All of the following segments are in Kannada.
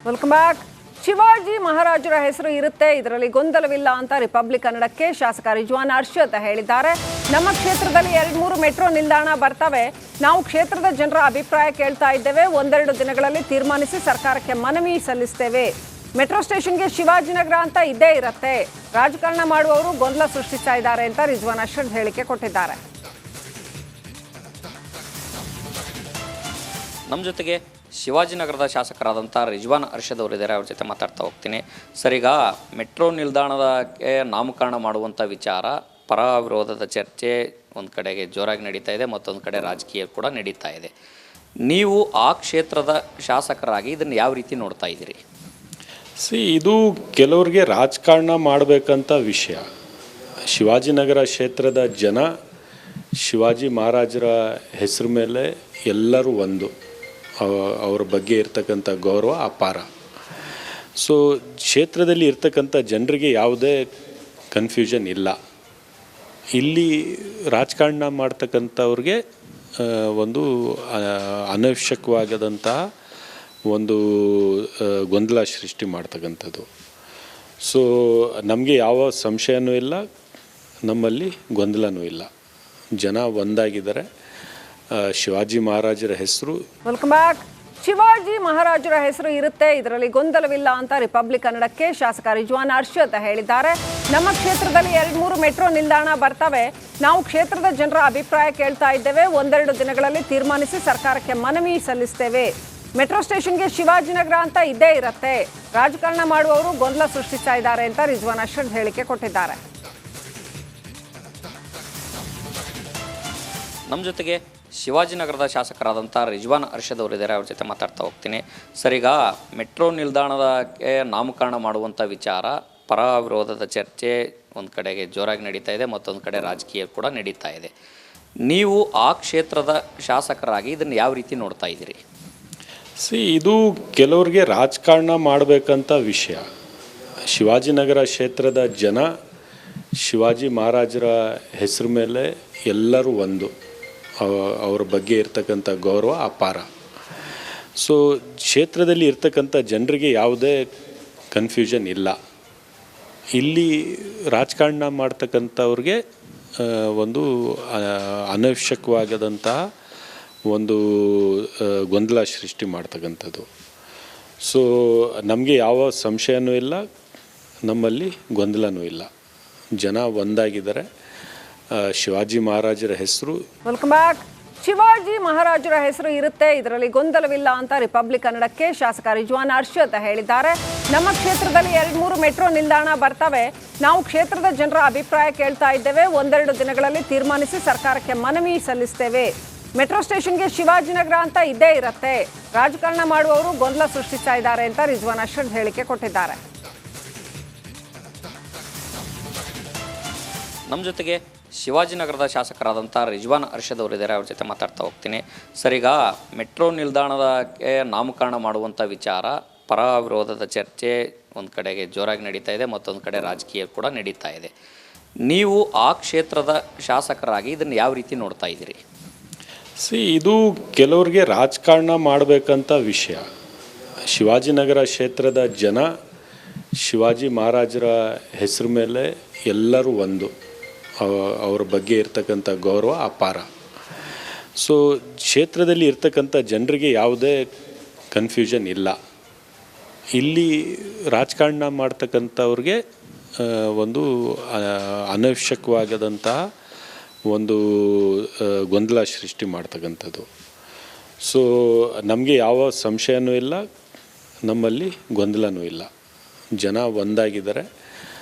Welcome back. ಶಿವಾಜಿ ಮಹಾರಾಜರ ಹೆಸರು ಇರುತ್ತೆ, ಇದರಲ್ಲಿ ಗೊಂದಲವಿಲ್ಲ ಅಂತ ರಿಪಬ್ಲಿಕ್ ಕನ್ನಡಕ್ಕೆ ಶಾಸಕ ರಿಜ್ವಾನ್ ಅರ್ಷದ್ ಹೇಳಿದ್ದಾರೆ. ನಮ್ಮ ಕ್ಷೇತ್ರದಲ್ಲಿ 2-3 ಮೆಟ್ರೋ ನಿಲ್ದಾಣ ಬರ್ತವೆ. ನಾವು ಕ್ಷೇತ್ರದ ಜನರ ಅಭಿಪ್ರಾಯ ಕೇಳ್ತಾ ಇದ್ದೇವೆ. ಒಂದೆರಡು ದಿನಗಳಲ್ಲಿ ತೀರ್ಮಾನಿಸಿ ಸರ್ಕಾರಕ್ಕೆ ಮನವಿ ಸಲ್ಲಿಸ್ತೇವೆ. ಮೆಟ್ರೋ ಸ್ಟೇಷನ್ಗೆ ಶಿವಾಜಿನಗರ ಅಂತ ಇದ್ದೇ ಇರುತ್ತೆ. ರಾಜಕಾರಣ ಮಾಡುವವರು ಗೊಂದಲ ಸೃಷ್ಟಿಸ್ತಾ ಇದ್ದಾರೆ ಅಂತ ರಿಜ್ವಾನ್ ಅರ್ಷದ್ ಹೇಳಿಕೆ ಕೊಟ್ಟಿದ್ದಾರೆ. ನಮ್ಮ ಜೊತೆಗೆ ಶಿವಾಜಿನಗರದ ಶಾಸಕರಾದಂಥ ರಿಜ್ವಾನ್ ಅರ್ಷದ್ ಅವರಿದ್ದಾರೆ. ಅವ್ರ ಜೊತೆ ಮಾತಾಡ್ತಾ ಹೋಗ್ತೀನಿ. ಸರ್, ಈಗ ಮೆಟ್ರೋ ನಿಲ್ದಾಣಕ್ಕೆ ನಾಮಕರಣ ಮಾಡುವಂಥ ವಿಚಾರ ಪರ ವಿರೋಧದ ಚರ್ಚೆ ಒಂದು ಕಡೆಗೆ ಜೋರಾಗಿ ನಡೀತಾ ಇದೆ, ಮತ್ತೊಂದು ಕಡೆ ರಾಜಕೀಯ ಕೂಡ ನಡೀತಾ ಇದೆ. ನೀವು ಆ ಕ್ಷೇತ್ರದ ಶಾಸಕರಾಗಿ ಇದನ್ನು ಯಾವ ರೀತಿ ನೋಡ್ತಾ ಇದ್ದೀರಿ? ಇದು ಕೆಲವ್ರಿಗೆ ರಾಜಕಾರಣ ಮಾಡಬೇಕಂತ ವಿಷಯ. ಶಿವಾಜಿನಗರ ಕ್ಷೇತ್ರದ ಜನ ಶಿವಾಜಿ ಮಹಾರಾಜರ ಹೆಸರು ಮೇಲೆ ಎಲ್ಲರೂ ಒಂದು, ಅವರ ಬಗ್ಗೆ ಇರ್ತಕ್ಕಂಥ ಗೌರವ ಅಪಾರ. ಕ್ಷೇತ್ರದಲ್ಲಿ ಇರ್ತಕ್ಕಂಥ ಜನರಿಗೆ ಯಾವುದೇ ಕನ್ಫ್ಯೂಷನ್ ಇಲ್ಲ. ಇಲ್ಲಿ ರಾಜಕಾರಣ ಮಾಡ್ತಕ್ಕಂಥವ್ರಿಗೆ ಒಂದು ಅನವಶ್ಯಕವಾಗದಂತಹ ಒಂದು ಗೊಂದಲ ಸೃಷ್ಟಿ ಮಾಡ್ತಕ್ಕಂಥದ್ದು. ನಮಗೆ ಯಾವ ಸಂಶಯನೂ ಇಲ್ಲ, ನಮ್ಮಲ್ಲಿ ಗೊಂದಲನೂ ಇಲ್ಲ. ಜನ ಒಂದಾಗಿದ್ದಾರೆ. ಶಿವಾಜಿ ಮಹಾರಾಜರ ಹೆಸರು. Welcome back. ಶಿವಾಜಿ ಮಹಾರಾಜರ ಹೆಸರು ಇರುತ್ತೆ, ಇದರಲ್ಲಿ ಗೊಂದಲವಿಲ್ಲ ಅಂತ ರಿಪಬ್ಲಿಕ್ ಕನ್ನಡಕ್ಕೆ ಶಾಸಕ ರಿಜ್ವಾನ್ ಅರ್ಷದ್ ಹೇಳಿದ್ದಾರೆ. ನಮ್ಮ ಕ್ಷೇತ್ರದಲ್ಲಿ 2-3 ಮೆಟ್ರೋ ನಿಲ್ದಾಣ ಬರ್ತವೆ. ನಾವು ಕ್ಷೇತ್ರದ ಜನರ ಅಭಿಪ್ರಾಯ ಕೇಳ್ತಾ ಇದ್ದೇವೆ. ಒಂದೆರಡು ದಿನಗಳಲ್ಲಿ ತೀರ್ಮಾನಿಸಿ ಸರ್ಕಾರಕ್ಕೆ ಮನವಿ ಸಲ್ಲಿಸ್ತೇವೆ. ಮೆಟ್ರೋ ಸ್ಟೇಷನ್ಗೆ ಶಿವಾಜಿನಗರ ಅಂತ ಇದ್ದೇ ಇರುತ್ತೆ. ರಾಜಕಾರಣ ಮಾಡುವವರು ಗೊಂದಲ ಸೃಷ್ಟಿಸ್ತಾ ಇದ್ದಾರೆ ಅಂತ ರಿಜ್ವಾನ್ ಅರ್ಷದ್ ಹೇಳಿಕೆ ಕೊಟ್ಟಿದ್ದಾರೆ. ನಮ್ಮ ಜೊತೆಗೆ ಶಿವಾಜಿನಗರದ ಶಾಸಕರಾದಂಥ ರಿಜ್ವಾನ್ ಅರ್ಷದ್ ಅವರಿದ್ದಾರೆ. ಅವ್ರ ಜೊತೆ ಮಾತಾಡ್ತಾ ಹೋಗ್ತೀನಿ. ಸರ್, ಈಗ ಮೆಟ್ರೋ ನಿಲ್ದಾಣಕ್ಕೆ ನಾಮಕರಣ ಮಾಡುವಂಥ ವಿಚಾರ ಪರ ವಿರೋಧದ ಚರ್ಚೆ ಒಂದು ಕಡೆಗೆ ಜೋರಾಗಿ ನಡೀತಾ ಇದೆ, ಮತ್ತೊಂದು ಕಡೆ ರಾಜಕೀಯ ಕೂಡ ನಡೀತಾ ಇದೆ. ನೀವು ಆ ಕ್ಷೇತ್ರದ ಶಾಸಕರಾಗಿ ಇದನ್ನು ಯಾವ ರೀತಿ ನೋಡ್ತಾ ಇದ್ದೀರಿ? ಇದು ಕೆಲವ್ರಿಗೆ ರಾಜಕಾರಣ ಮಾಡಬೇಕಂತ ವಿಷಯ. ಶಿವಾಜಿನಗರ ಕ್ಷೇತ್ರದ ಜನ ಶಿವಾಜಿ ಮಹಾರಾಜರ ಹೆಸರು ಮೇಲೆ ಎಲ್ಲರೂ ಒಂದು, ಅವರ ಬಗ್ಗೆ ಇರ್ತಕ್ಕಂಥ ಗೌರವ ಅಪಾರ. ಕ್ಷೇತ್ರದಲ್ಲಿ ಇರ್ತಕ್ಕಂಥ ಜನರಿಗೆ ಯಾವುದೇ ಕನ್ಫ್ಯೂಷನ್ ಇಲ್ಲ. ಇಲ್ಲಿ ರಾಜಕಾರಣ ಮಾಡ್ತಕ್ಕಂಥವ್ರಿಗೆ ಒಂದು ಅನವಶ್ಯಕವಾಗದಂತಹ ಒಂದು ಗೊಂದಲ ಸೃಷ್ಟಿ ಮಾಡ್ತಕ್ಕಂಥದ್ದು. ನಮಗೆ ಯಾವ ಸಂಶಯನೂ ಇಲ್ಲ, ನಮ್ಮಲ್ಲಿ ಗೊಂದಲನೂ ಇಲ್ಲ. ಜನ ಒಂದಾಗಿದ್ದಾರೆ. ಶಿವಾಜಿ ಮಹಾರಾಜರ ಹೆಸರು. Welcome back. ಶಿವಾಜಿ ಮಹಾರಾಜರ ಹೆಸರು ಇರುತ್ತೆ, ಇದರಲ್ಲಿ ಗೊಂದಲವಿಲ್ಲ ಅಂತ ರಿಪಬ್ಲಿಕ್ ಕನ್ನಡಕ್ಕೆ ಶಾಸಕ ರಿಜ್ವಾನ್ ಅರ್ಷದ್ ಹೇಳಿದ್ದಾರೆ. ನಮ್ಮ ಕ್ಷೇತ್ರದಲ್ಲಿ 2-3 ಮೆಟ್ರೋ ನಿಲ್ದಾಣ ಬರ್ತವೆ. ನಾವು ಕ್ಷೇತ್ರದ ಜನರ ಅಭಿಪ್ರಾಯ ಕೇಳ್ತಾ ಇದ್ದೇವೆ. ಒಂದೆರಡು ದಿನಗಳಲ್ಲಿ ತೀರ್ಮಾನಿಸಿ ಸರ್ಕಾರಕ್ಕೆ ಮನವಿ ಸಲ್ಲಿಸ್ತೇವೆ. ಮೆಟ್ರೋ ಸ್ಟೇಷನ್ಗೆ ಶಿವಾಜಿನಗರ ಅಂತ ಇದ್ದೇ ಇರುತ್ತೆ. ರಾಜಕಾರಣ ಮಾಡುವವರು ಗೊಂದಲ ಸೃಷ್ಟಿಸ್ತಾ ಇದ್ದಾರೆ ಅಂತ ರಿಜ್ವಾನ್ ಅರ್ಷದ್ ಹೇಳಿಕೆ ಕೊಟ್ಟಿದ್ದಾರೆ. ನಮ್ಮ ಜೊತೆಗೆ ಶಿವಾಜಿನಗರದ ಶಾಸಕರಾದಂಥ ರಿಜ್ವಾನ್ ಅರ್ಷದ್ ಅವರಿದ್ದಾರೆ. ಅವ್ರ ಜೊತೆ ಮಾತಾಡ್ತಾ ಹೋಗ್ತೀನಿ. ಸರ್, ಈಗ ಮೆಟ್ರೋ ನಿಲ್ದಾಣಕ್ಕೆ ನಾಮಕರಣ ಮಾಡುವಂಥ ವಿಚಾರ ಪರ ವಿರೋಧದ ಚರ್ಚೆ ಒಂದು ಕಡೆಗೆ ಜೋರಾಗಿ ನಡೀತಾ ಇದೆ, ಮತ್ತೊಂದು ಕಡೆ ರಾಜಕೀಯ ಕೂಡ ನಡೀತಾ ಇದೆ. ನೀವು ಆ ಕ್ಷೇತ್ರದ ಶಾಸಕರಾಗಿ ಇದನ್ನು ಯಾವ ರೀತಿ ನೋಡ್ತಾ ಇದ್ದೀರಿ? ಇದು ಕೆಲವ್ರಿಗೆ ರಾಜಕಾರಣ ಮಾಡಬೇಕಂತ ವಿಷಯ. ಶಿವಾಜಿನಗರ ಕ್ಷೇತ್ರದ ಜನ ಶಿವಾಜಿ ಮಹಾರಾಜರ ಹೆಸರು ಮೇಲೆ ಎಲ್ಲರೂ ಒಂದು, ಅವರ ಬಗ್ಗೆ ಇರ್ತಕ್ಕಂಥ ಗೌರವ ಅಪಾರ. ಕ್ಷೇತ್ರದಲ್ಲಿ ಇರ್ತಕ್ಕಂಥ ಜನರಿಗೆ ಯಾವುದೇ ಕನ್ಫ್ಯೂಷನ್ ಇಲ್ಲ. ಇಲ್ಲಿ ರಾಜಕಾರಣ ಮಾಡ್ತಕ್ಕಂಥವ್ರಿಗೆ ಒಂದು ಅನವಶ್ಯಕವಾಗದಂತಹ ಒಂದು ಗೊಂದಲ ಸೃಷ್ಟಿ ಮಾಡ್ತಕ್ಕಂಥದ್ದು. ನಮಗೆ ಯಾವ ಸಂಶಯನೂ ಇಲ್ಲ, ನಮ್ಮಲ್ಲಿ ಗೊಂದಲನೂ ಇಲ್ಲ. ಜನ ಒಂದಾಗಿದ್ದಾರೆ.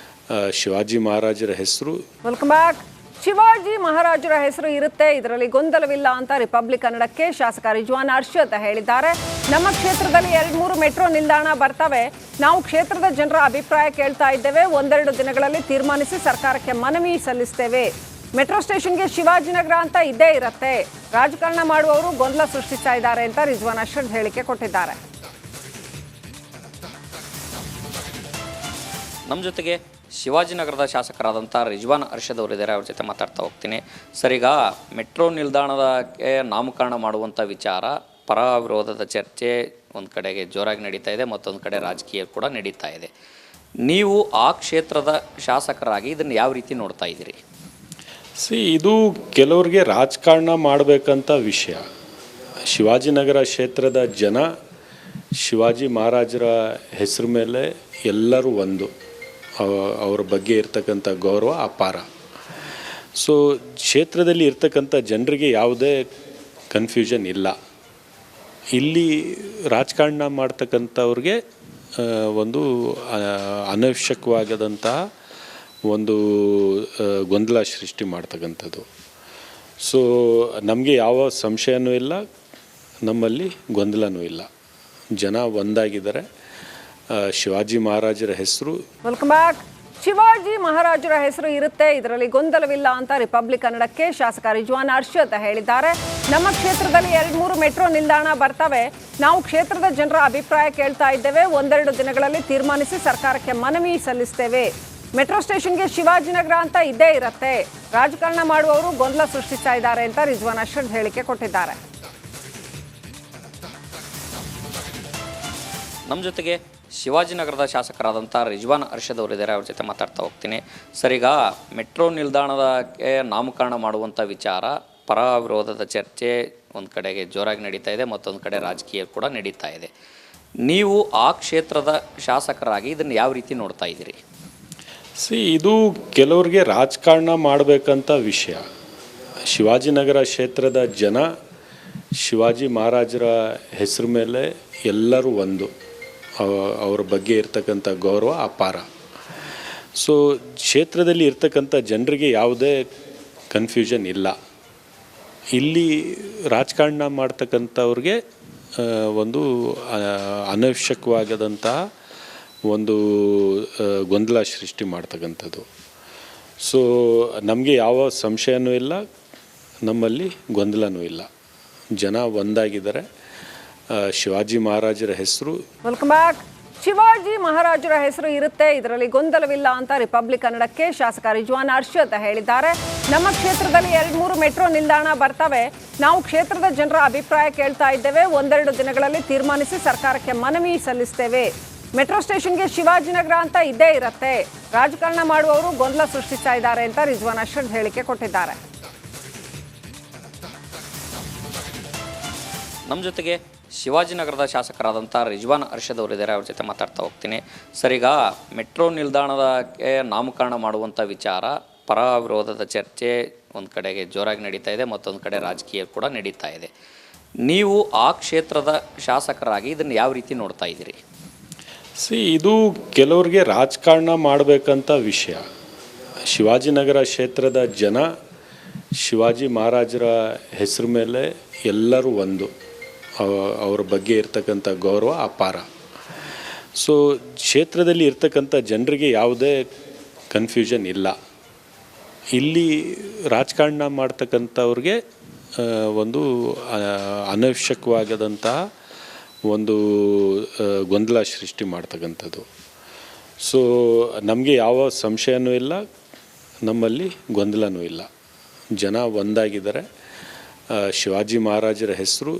ಶಿವಾಜಿ ಮಹಾರಾಜರ ಹೆಸರು. Welcome back. ಶಿವಾಜಿ ಮಹಾರಾಜರ ಹೆಸರು ಇರುತ್ತೆ, ಇದರಲ್ಲಿ ಗೊಂದಲವಿಲ್ಲ ಅಂತ ರಿಪಬ್ಲಿಕ್ ಕನ್ನಡಕ್ಕೆ ಶಾಸಕ ರಿಜ್ವಾನ್ ಅರ್ಷದ್ ಹೇಳಿದ್ದಾರೆ. ನಮ್ಮ ಕ್ಷೇತ್ರದಲ್ಲಿ 2-3 ಮೆಟ್ರೋ ನಿಲ್ದಾಣ ಬರ್ತವೆ. ನಾವು ಕ್ಷೇತ್ರದ ಜನರ ಅಭಿಪ್ರಾಯ ಕೇಳ್ತಾ ಇದ್ದೇವೆ. ಒಂದೆರಡು ದಿನಗಳಲ್ಲಿ ತೀರ್ಮಾನಿಸಿ ಸರ್ಕಾರಕ್ಕೆ ಮನವಿ ಸಲ್ಲಿಸ್ತೇವೆ. ಮೆಟ್ರೋ ಸ್ಟೇಷನ್ಗೆ ಶಿವಾಜಿನಗರ ಅಂತ ಇದ್ದೇ ಇರುತ್ತೆ. ರಾಜಕಾರಣ ಮಾಡುವವರು ಗೊಂದಲ ಸೃಷ್ಟಿಸ್ತಾ ಇದ್ದಾರೆ ಅಂತ ರಿಜ್ವಾನ್ ಅರ್ಷದ್ ಹೇಳಿಕೆ ಕೊಟ್ಟಿದ್ದಾರೆ. ನಮ್ಮ ಜೊತೆಗೆ ಶಿವಾಜಿನಗರದ ಶಾಸಕರಾದಂಥ ರಿಜ್ವಾನ್ ಅರ್ಷದ್ ಅವರಿದ್ದಾರೆ. ಅವ್ರ ಜೊತೆ ಮಾತಾಡ್ತಾ ಹೋಗ್ತೀನಿ. ಸರ್, ಈಗ ಮೆಟ್ರೋ ನಿಲ್ದಾಣಕ್ಕೆ ನಾಮಕರಣ ಮಾಡುವಂಥ ವಿಚಾರ ಪರ ವಿರೋಧದ ಚರ್ಚೆ ಒಂದು ಕಡೆಗೆ ಜೋರಾಗಿ ನಡೀತಾ ಇದೆ, ಮತ್ತೊಂದು ಕಡೆ ರಾಜಕೀಯ ಕೂಡ ನಡೀತಾ ಇದೆ. ನೀವು ಆ ಕ್ಷೇತ್ರದ ಶಾಸಕರಾಗಿ ಇದನ್ನು ಯಾವ ರೀತಿ ನೋಡ್ತಾ ಇದ್ದೀರಿ? ಇದು ಕೆಲವ್ರಿಗೆ ರಾಜಕಾರಣ ಮಾಡಬೇಕಂತ ವಿಷಯ. ಶಿವಾಜಿನಗರ ಕ್ಷೇತ್ರದ ಜನ ಶಿವಾಜಿ ಮಹಾರಾಜರ ಹೆಸರು ಮೇಲೆ ಎಲ್ಲರೂ ಒಂದು, ಅವರ ಬಗ್ಗೆ ಇರ್ತಕ್ಕಂಥ ಗೌರವ ಅಪಾರ. ಸೊ ಕ್ಷೇತ್ರದಲ್ಲಿ ಇರ್ತಕ್ಕಂಥ ಜನರಿಗೆ ಯಾವುದೇ ಕನ್ಫ್ಯೂಷನ್ ಇಲ್ಲ. ಇಲ್ಲಿ ರಾಜಕಾರಣ ಮಾಡ್ತಕ್ಕಂಥವ್ರಿಗೆ ಒಂದು ಅನವಶ್ಯಕವಾಗದಂತಹ ಒಂದು ಗೊಂದಲ ಸೃಷ್ಟಿ ಮಾಡ್ತಕ್ಕಂಥದ್ದು. ಸೊ ನಮಗೆ ಯಾವ ಸಂಶಯನೂ ಇಲ್ಲ, ನಮ್ಮಲ್ಲಿ ಗೊಂದಲನೂ ಇಲ್ಲ. ಜನ ಒಂದಾಗಿದ್ದಾರೆ. ಶಿವಾಜಿ ಮಹಾರಾಜರ ಹೆಸರು. Welcome back. ಶಿವಾಜಿ ಮಹಾರಾಜರ ಹೆಸರು ಇರುತ್ತೆ, ಇದರಲ್ಲಿ ಗೊಂದಲವಿಲ್ಲ ಅಂತ ರಿಪಬ್ಲಿಕ್ ಕನ್ನಡಕ್ಕೆ ಶಾಸಕ ರಿಜ್ವಾನ್ ಅರ್ಷದ್ ಹೇಳಿದ್ದಾರೆ. ನಮ್ಮ ಕ್ಷೇತ್ರದಲ್ಲಿ 2-3 ಮೆಟ್ರೋ ನಿಲ್ದಾಣ ಬರ್ತವೆ. ನಾವು ಕ್ಷೇತ್ರದ ಜನರ ಅಭಿಪ್ರಾಯ ಕೇಳ್ತಾ ಇದ್ದೇವೆ. 1-2 ದಿನಗಳಲ್ಲಿ ತೀರ್ಮಾನಿಸಿ ಸರ್ಕಾರಕ್ಕೆ ಮನವಿ ಸಲ್ಲಿಸ್ತೇವೆ. ಮೆಟ್ರೋ ಸ್ಟೇಷನ್ಗೆ ಶಿವಾಜಿನಗರ ಅಂತ ಇದ್ದೇ ಇರುತ್ತೆ. ರಾಜಕಾರಣ ಮಾಡುವವರು ಗೊಂದಲ ಸೃಷ್ಟಿಸ್ತಾ ಇದ್ದಾರೆ ಅಂತ ರಿಜ್ವಾನ್ ಅರ್ಷದ್ ಹೇಳಿಕೆ ಕೊಟ್ಟಿದ್ದಾರೆ. ನಮ್ಮ ಜೊತೆಗೆ ಶಿವಾಜಿನಗರದ ಶಾಸಕರಾದಂಥ ರಿಜ್ವಾನ್ ಅರ್ಷದ್ ಅವರಿದ್ದಾರೆ. ಅವ್ರ ಜೊತೆ ಮಾತಾಡ್ತಾ ಹೋಗ್ತೀನಿ. ಸರ್, ಈಗ ಮೆಟ್ರೋ ನಿಲ್ದಾಣದಕ್ಕೆ ನಾಮಕರಣ ಮಾಡುವಂಥ ವಿಚಾರ, ಪರ ವಿರೋಧದ ಚರ್ಚೆ ಒಂದು ಕಡೆಗೆ ಜೋರಾಗಿ ನಡೀತಾ ಇದೆ, ಮತ್ತೊಂದು ಕಡೆ ರಾಜಕೀಯ ಕೂಡ ನಡೀತಾ ಇದೆ. ನೀವು ಆ ಕ್ಷೇತ್ರದ ಶಾಸಕರಾಗಿ ಇದನ್ನು ಯಾವ ರೀತಿ ನೋಡ್ತಾ ಇದ್ದೀರಿ? ಇದು ಕೆಲವ್ರಿಗೆ ರಾಜಕಾರಣ ಮಾಡಬೇಕಂತ ವಿಷಯ. ಶಿವಾಜಿನಗರ ಕ್ಷೇತ್ರದ ಜನ ಶಿವಾಜಿ ಮಹಾರಾಜರ ಹೆಸರು ಮೇಲೆ ಎಲ್ಲರೂ ಒಂದು, ಅವರ ಬಗ್ಗೆ ಇರ್ತಕ್ಕಂಥ ಗೌರವ ಅಪಾರ. ಸೊ ಕ್ಷೇತ್ರದಲ್ಲಿ ಇರ್ತಕ್ಕಂಥ ಜನರಿಗೆ ಯಾವುದೇ ಕನ್ಫ್ಯೂಷನ್ ಇಲ್ಲ. ಇಲ್ಲಿ ರಾಜಕಾರಣ ಮಾಡ್ತಕ್ಕಂಥವ್ರಿಗೆ ಒಂದು ಅನವಶ್ಯಕವಾಗದಂತಹ ಒಂದು ಗೊಂದಲ ಸೃಷ್ಟಿ ಮಾಡ್ತಕ್ಕಂಥದ್ದು. ಸೊ ನಮಗೆ ಯಾವ ಸಂಶಯನೂ ಇಲ್ಲ, ನಮ್ಮಲ್ಲಿ ಗೊಂದಲನೂ ಇಲ್ಲ. ಜನ ಒಂದಾಗಿದ್ದಾರೆ. ಶಿವಾಜಿ ಮಹಾರಾಜರ ಹೆಸರು. Welcome back. ಶಿವಾಜಿ ಮಹಾರಾಜರ ಹೆಸರು ಇರುತ್ತೆ, ಇದರಲ್ಲಿ ಗೊಂದಲವಿಲ್ಲ ಅಂತ ರಿಪಬ್ಲಿಕ್ ಕನ್ನಡಕ್ಕೆ ಶಾಸಕ ರಿಜ್ವಾನ್ ಅರ್ಷದ್ ಹೇಳಿದ್ದಾರೆ. ನಮ್ಮ ಕ್ಷೇತ್ರದಲ್ಲಿ 2-3 ಮೆಟ್ರೋ ನಿಲ್ದಾಣ ಬರ್ತವೆ. ನಾವು ಕ್ಷೇತ್ರದ ಜನರ ಅಭಿಪ್ರಾಯ ಕೇಳ್ತಾ ಇದ್ದೇವೆ. 1-2 ದಿನಗಳಲ್ಲಿ ತೀರ್ಮಾನಿಸಿ ಸರ್ಕಾರಕ್ಕೆ ಮನವಿ ಸಲ್ಲಿಸ್ತೇವೆ. ಮೆಟ್ರೋ ಸ್ಟೇಷನ್ಗೆ ಶಿವಾಜಿನಗರ ಅಂತ ಇದ್ದೇ ಇರುತ್ತೆ. ರಾಜಕಾರಣ ಮಾಡುವವರು ಗೊಂದಲ ಸೃಷ್ಟಿಸ್ತಾ ಇದ್ದಾರೆ ಅಂತ ರಿಜ್ವಾನ್ ಅರ್ಷದ್ ಹೇಳಿಕೆ ಕೊಟ್ಟಿದ್ದಾರೆ. ನಮ್ಮ ಜೊತೆಗೆ ಶಿವಾಜಿನಗರದ ಶಾಸಕರಾದಂಥ ರಿಜ್ವಾನ್ ಅರ್ಷದ್ ಅವರಿದ್ದಾರೆ. ಅವ್ರ ಜೊತೆ ಮಾತಾಡ್ತಾ ಹೋಗ್ತೀನಿ. ಸರ್, ಈಗ ಮೆಟ್ರೋ ನಿಲ್ದಾಣದಕ್ಕೆ ನಾಮಕರಣ ಮಾಡುವಂಥ ವಿಚಾರ, ಪರ ವಿರೋಧದ ಚರ್ಚೆ ಒಂದು ಕಡೆಗೆ ಜೋರಾಗಿ ನಡೀತಾ ಇದೆ, ಮತ್ತೊಂದು ಕಡೆ ರಾಜಕೀಯ ಕೂಡ ನಡೀತಾ ಇದೆ. ನೀವು ಆ ಕ್ಷೇತ್ರದ ಶಾಸಕರಾಗಿ ಇದನ್ನು ಯಾವ ರೀತಿ ನೋಡ್ತಾ ಇದ್ದೀರಿ? ಇದು ಕೆಲವ್ರಿಗೆ ರಾಜಕಾರಣ ಮಾಡಬೇಕಂತ ವಿಷಯ. ಶಿವಾಜಿನಗರ ಕ್ಷೇತ್ರದ ಜನ ಶಿವಾಜಿ ಮಹಾರಾಜರ ಹೆಸರು ಮೇಲೆ ಎಲ್ಲರೂ ಒಂದು, ಅವರ ಬಗ್ಗೆ ಇರ್ತಕ್ಕಂಥ ಗೌರವ ಅಪಾರ. ಸೊ ಕ್ಷೇತ್ರದಲ್ಲಿ ಇರ್ತಕ್ಕಂಥ ಜನರಿಗೆ ಯಾವುದೇ ಕನ್ಫ್ಯೂಷನ್ ಇಲ್ಲ. ಇಲ್ಲಿ ರಾಜಕಾರಣ ಮಾಡ್ತಕ್ಕಂಥವ್ರಿಗೆ ಒಂದು ಅನವಶ್ಯಕವಾಗದಂತಹ ಒಂದು ಗೊಂದಲ ಸೃಷ್ಟಿ ಮಾಡ್ತಕ್ಕಂಥದ್ದು. ಸೊ ನಮಗೆ ಯಾವ ಸಂಶಯನೂ ಇಲ್ಲ, ನಮ್ಮಲ್ಲಿ ಗೊಂದಲನೂ ಇಲ್ಲ. ಜನ ಒಂದಾಗಿದ್ದಾರೆ. ಶಿವಾಜಿ ಮಹಾರಾಜರ ಹೆಸರು